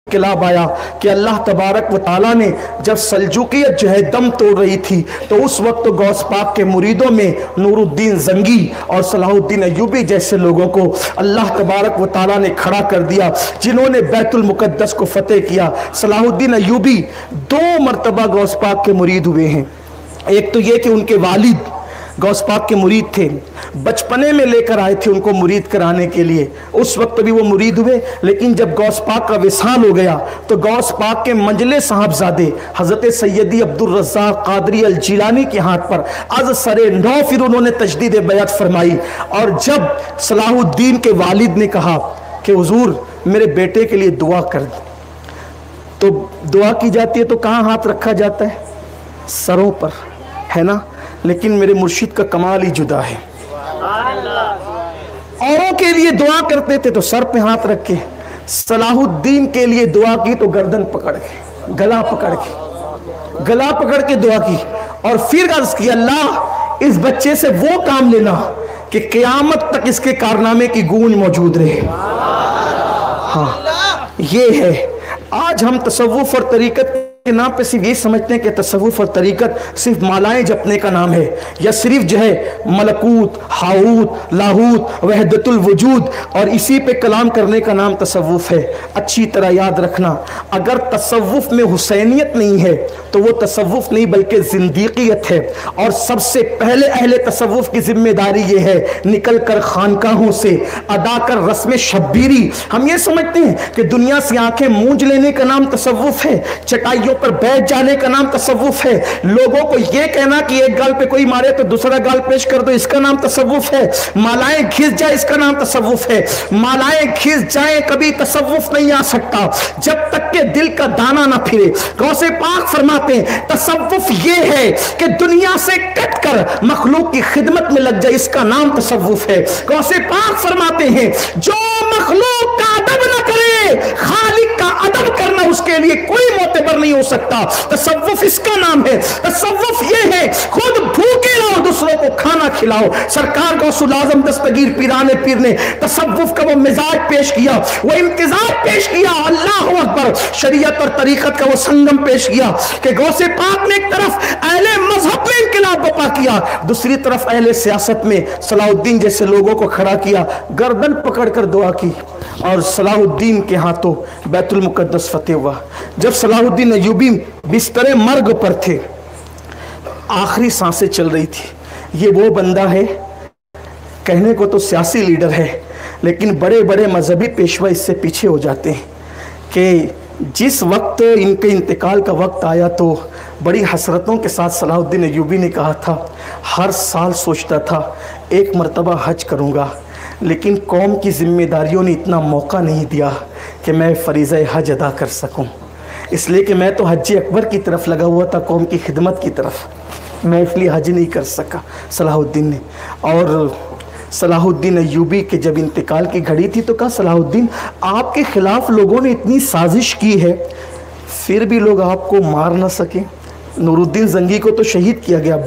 انقلاب آیا کہ اللہ تبارک و تعالیٰ نے جب سلجوقیت جو ہے دم توڑ رہی تھی تو اس وقت غوث پاک کے مریدوں میں نور الدین زنگی اور صلاح الدین ایوبی جیسے لوگوں کو اللہ تبارک و تعالیٰ نے کھڑا کر دیا، جنہوں نے بیت المقدس کو فتح کیا۔ صلاح الدین ایوبی 2 مرتبہ غوث پاک کے مرید ہوئے ہیں۔ ایک تو یہ کہ ان کے والد غوث پاک کے مرید تھے، بچپنے میں لے کر آئے تھے ان کو مرید کرانے کے لیے، اس وقت بھی وہ مرید ہوئے، لیکن جب غوث پاک کا وصال ہو گیا تو غوث پاک کے منجلے صاحبزادے حضرت سیدی عبدالرزاق قادری الجیلانی کے ہاتھ پر از سر نو پھر انہوں نے تجدید بیعت فرمائی۔ اور جب صلاح الدین کے والد نے کہا کہ حضور میرے بیٹے کے لیے دعا کر دیں، تو دعا کی جاتی ہے تو کہاں ہاتھ رکھا جاتا ہے؟ سروں پر، ہے نا؟ لیکن میرے مرشد کا کمال ہی جدا ہے، اوروں کے لیے دعا کرتے تھے تو سر پہ ہاتھ رکھ کے، صلاح الدین کے لیے دعا کی تو گردن پکڑ کے، گلا پکڑ کے دعا کی، اور پھر عرض کی اللہ اس بچے سے وہ کام لینا کہ قیامت تک اس کے کارنامے کی گونج موجود رہے۔ ہاں یہ ہے، آج ہم تصوف اور طریقت کے نام پہ صرف یہ سمجھتے ہیں کہ تصوف اور طریقت صرف مالائیں جپنے کا نام ہے، یا صرف جو ہے ملکوت، ہاوت، لاہوت، وحدت الوجود اور اسی پہ کلام کرنے کا نام تصوف ہے۔ اچھی طرح یاد رکھنا، اگر تصوف میں حسینیت نہیں ہے تو وہ تصوف نہیں بلکہ زندیقیت ہے، اور سب سے پہلے اہل تصوف کی ذمہ داری یہ ہے نکل کر خانقاہوں سے ادا کر رسم شبیری۔ ہم یہ سمجھتے ہیں کہ دنیا سے آنکھیں مونجھ لینے کا نام تصوف ہے، چٹائیوں پر بیٹھ جانے کا نام تصوف ہے، لوگوں کو یہ کہنا کہ ایک گال پہ کوئی مارے تو دوسرا گال پیش کر دو، اس کا نام تصوف ہے، مالائیں گھس جائے اس کا نام تصوف ہے۔ مالائیں گھس جائیں کبھی تصوف نہیں آ سکتا جب تک کہ دل کا دانہ نہ پھرے۔ غوث پاک فرماتے ہیں تصوف یہ ہے کہ دنیا سے کٹ کر مخلوق کی خدمت میں لگ جائے، اس کا نام تصوف ہے۔ غوث پاک فرماتے ہیں جو مخلوق کا ادب نہ کرے خالق کا ادب کرنا اس کے لیے کوئی معتبر نہیں ہو سکتا۔ تصوف اس کا نام ہے، تصوف یہ ہے خود بھوکے رہو دوسروں کو کھانا کھلاؤ۔ سرکار غوث الاعظم دستگیر پیران پیر نے تصوف کا وہ مزاج پیش کیا، وہ امتزاج پیش کیا، اللہ اکبر، شریعت اور طریقت کا وہ سنگم پیش کیا کہ غوث پاک نے ایک طرف اہل مذہب میں انقلاب برپا کیا، دوسری طرف اہل سیاست میں صلاح الدین جیسے لوگوں کو کھڑا کیا، گردن پکڑ کر دعا کی، اور صلاح الدین کے ہاتھوں بیت المقدس فتح ہوا۔ جب صلاح الدین ایوبی بستر مرگ پر تھے، آخری سانسیں چل رہی تھی، یہ وہ بندہ ہے، کہنے کو تو سیاسی لیڈر ہے لیکن بڑے بڑے مذہبی پیشوا اس سے پیچھے ہو جاتے ہیں کہ جس وقت ان کے انتقال کا وقت آیا تو بڑی حسرتوں کے ساتھ صلاح الدین ایوبی نے کہا تھا ہر سال سوچتا تھا ایک مرتبہ حج کروں گا، لیکن قوم کی ذمہ داریوں نے اتنا موقع نہیں دیا کہ میں فریضہ حج ادا کر سکوں، اس لیے کہ میں تو حج اکبر کی طرف لگا ہوا تھا، قوم کی خدمت کی طرف، میں اس لیے حج نہیں کر سکا صلاح الدین نے۔ اور صلاح الدین ایوبی کے جب انتقال کی گھڑی تھی تو کہا صلاح الدین آپ کے خلاف لوگوں نے اتنی سازش کی ہے پھر بھی لوگ آپ کو مار نہ سکیں۔ نور الدین زنگی کو تو شہید کیا گیا،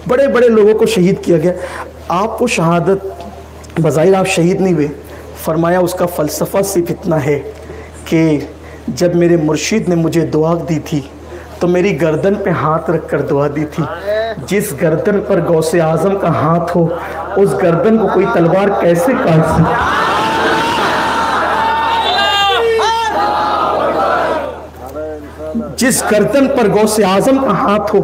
بڑے بڑے لوگوں کو شہید کیا گیا، آپ کو شہادت بظاہر آپ شہید نہیں ہوئے۔ فرمایا اس کا فلسفہ صرف اتنا ہے کہ جب میرے مرشد نے مجھے دعا دی تھی تو میری گردن پہ ہاتھ رکھ کر دعا دی تھی، جس گردن پر غوث اعظم کا ہاتھ ہو اس گردن کو کوئی تلوار کیسے کاٹ سکے؟ جس گردن پر غوث اعظم کا ہاتھ ہو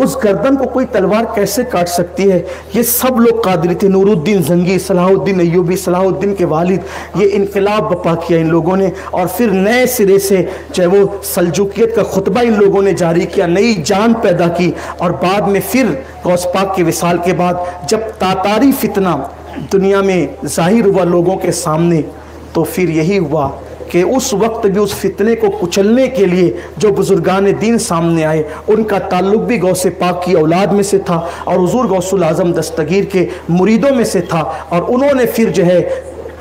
اس گردن کو کوئی تلوار کیسے کاٹ سکتی ہے؟ یہ سب لوگ قادری تھے، نور الدین زنگی، صلاح الدین ایوبی، صلاح الدین کے والد، یہ انقلاب برپا کیا ان لوگوں نے، اور پھر نئے سرے سے چاہے وہ سلجوقیت کا خطبہ ان لوگوں نے جاری کیا، نئی جان پیدا کی، اور بعد میں پھر غوث پاک کے وصال کے بعد جب تاتاری فتنہ دنیا میں ظاہر ہوا لوگوں کے سامنے تو پھر یہی ہوا کہ اس وقت بھی اس فتنے کو کچلنے کے لیے جو بزرگان دین سامنے آئے ان کا تعلق بھی غوث پاک کی اولاد میں سے تھا اور حضور غوث الاعظم دستگیر کے مریدوں میں سے تھا، اور انہوں نے پھر جو ہے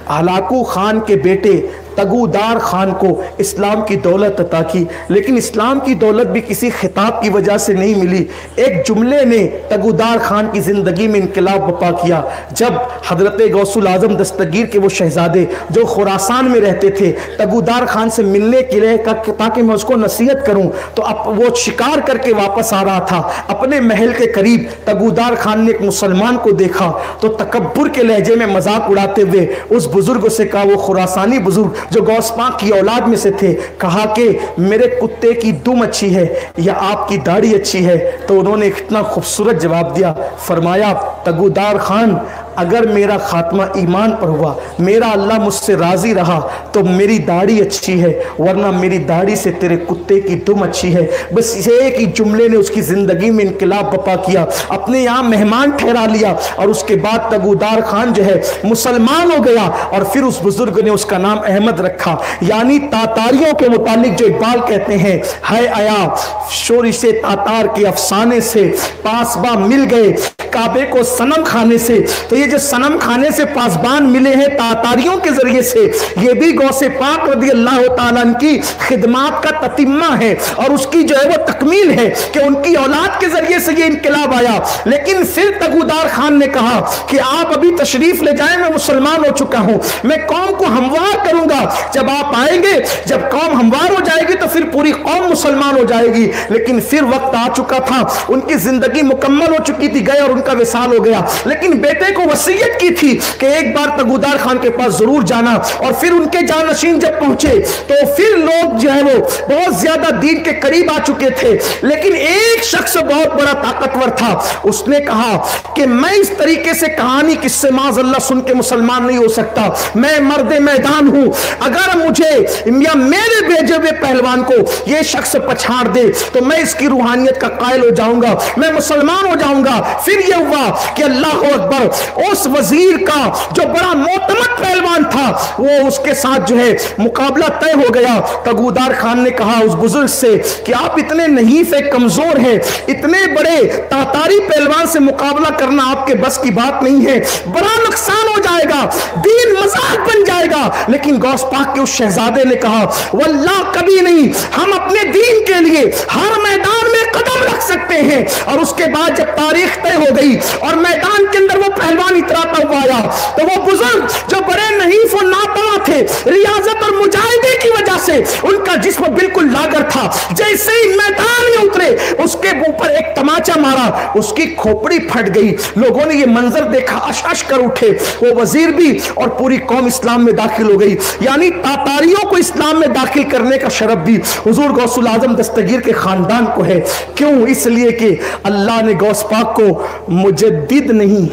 ہلاکو خان کے بیٹے تگودار خان کو اسلام کی دولت عطا کی، لیکن اسلام کی دولت بھی کسی خطاب کی وجہ سے نہیں ملی، ایک جملے نے تگودار خان کی زندگی میں انقلاب بپا کیا۔ جب حضرت غوث الاعظم دستگیر کے وہ شہزادے جو خراسان میں رہتے تھے تگودار خان سے ملنے کے لیے تاکہ میں اس کو نصیحت کروں، تو اب وہ شکار کر کے واپس آ رہا تھا، اپنے محل کے قریب تگودار خان نے ایک مسلمان کو دیکھا تو تکبر کے لہجے میں مذاق اڑاتے ہوئے اس بزرگ سے کہا، وہ خراسانی بزرگ جو غوث پاک کی اولاد میں سے تھے، کہا کہ میرے کتے کی دم اچھی ہے یا آپ کی داڑھی اچھی ہے؟ تو انہوں نے اتنا خوبصورت جواب دیا، فرمایا تگودار خان اگر میرا خاتمہ ایمان پر ہوا، میرا اللہ مجھ سے راضی رہا تو میری داڑھی اچھی ہے، ورنہ میری داڑھی سے تیرے کتے کی دم اچھی ہے۔ بس ایک ہی جملے نے اس کی زندگی میں انقلاب بپا کیا، اپنے یہاں مہمان ٹھہرا لیا، اور اس کے بعد تگودار خان جو ہے مسلمان ہو گیا، اور پھر اس بزرگ نے اس کا نام احمد رکھا۔ یعنی تاتاریوں کے متعلق جو اقبال کہتے ہیں، ہے آیا شورش تاتار کے افسانے سے، پاسباں مل گئے کعبے کو صنم کھانے سے۔ تو یہ جو صنم کھانے سے پاسبان ملے ہیں تاتاریوں کے ذریعے سے، یہ بھی غوث پاک رضی اللہ تعالیٰ عنہ کی خدمات کا تتمہ ہے، اور اس کی جو ہے وہ تکمیل ہے کہ ان کی اولاد کے ذریعے سے یہ انقلاب آیا۔ لیکن پھر تگودار خان نے کہا کہ آپ ابھی تشریف لے جائیں، میں مسلمان ہو چکا ہوں، میں قوم کو ہموار کروں گا، جب آپ آئیں گے، جب قوم ہموار ہو جائے گی تو پھر پوری قوم مسلمان ہو جائے گی۔ لیکن پھر وقت آ چکا تھا، ان کی زندگی مکمل ہو چکی تھی، گئے اور ان کا وصال ہو گیا، لیکن بیٹے کو وصیت کی تھی کہ ایک بار تگودار خان کے پاس ضرور جانا۔ اور پھر ان کے جانشین جب پہنچے تو پھر لوگ جو ہے وہ بہت زیادہ دین کے قریب آ چکے تھے، لیکن ایک شخص بہت بڑا طاقتور تھا، اس نے کہا کہ میں اس طریقے سے کہانی کس سے معاذ اللہ سن کے مسلمان نہیں ہو سکتا، میں مرد میدان ہوں، اگر مجھے یا میرے بھیجے ہوئے پہلوان کو یہ شخص پچھاڑ دے تو میں اس کی روحانیت کا قائل ہو جاؤں گا، میں مسلمان ہو جاؤں گا۔ پھر یہ ہوا کہ اللہ اکبر، اس وزیر کا جو بڑا معتمد پہلوان تھا وہ اس کے ساتھ جو ہے مقابلہ طے ہو گیا۔ تگودار خان نے کہا اس بزرگ سے کہ آپ اتنے نحیف کمزور ہیں، اتنے بڑے تاتاری پہلوان سے مقابلہ کرنا آپ کے بس کی بات نہیں ہے، بڑا نقصان ہو جائے گا، دین مذاق بن جائے گا۔ لیکن غوث پاک کے اس شہزادے نے کہا واللہ کبھی نہیں، ہم اپنے دین کے لیے ہر میدان میں قدم رکھ سکتے ہیں۔ اور اس کے بعد جب تاریخ طے ہو گئی اور میدان کے اندر وہ پہلوان اتراتا ہوا آیا تو وہ بزرگ جو بڑے نحیف و ناتواں تھے، ریاضت اور مجاہدے کی وجہ سے ان کا جسم بالکل لاغر تھا، جیسے ہی میدان میں اترے اس کے اوپر ایک تماچا مارا، اس کی کھوپڑی پھٹ گئی۔ لوگوں نے یہ منظر دیکھا، اش اش کر اٹھے، وہ وزیر بھی اور پوری قوم اسلام میں داخل ہو گئی۔ یعنی تاتاریوں کو اسلام میں داخل کرنے کا شرف بھی حضور غوث الاعظم دستگیر کے خاندان کو ہے۔ کیوں؟ اس لیے کہ اللہ نے غوث پاک کو مجدد نہیں،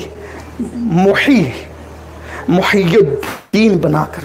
محی الدین بنا کر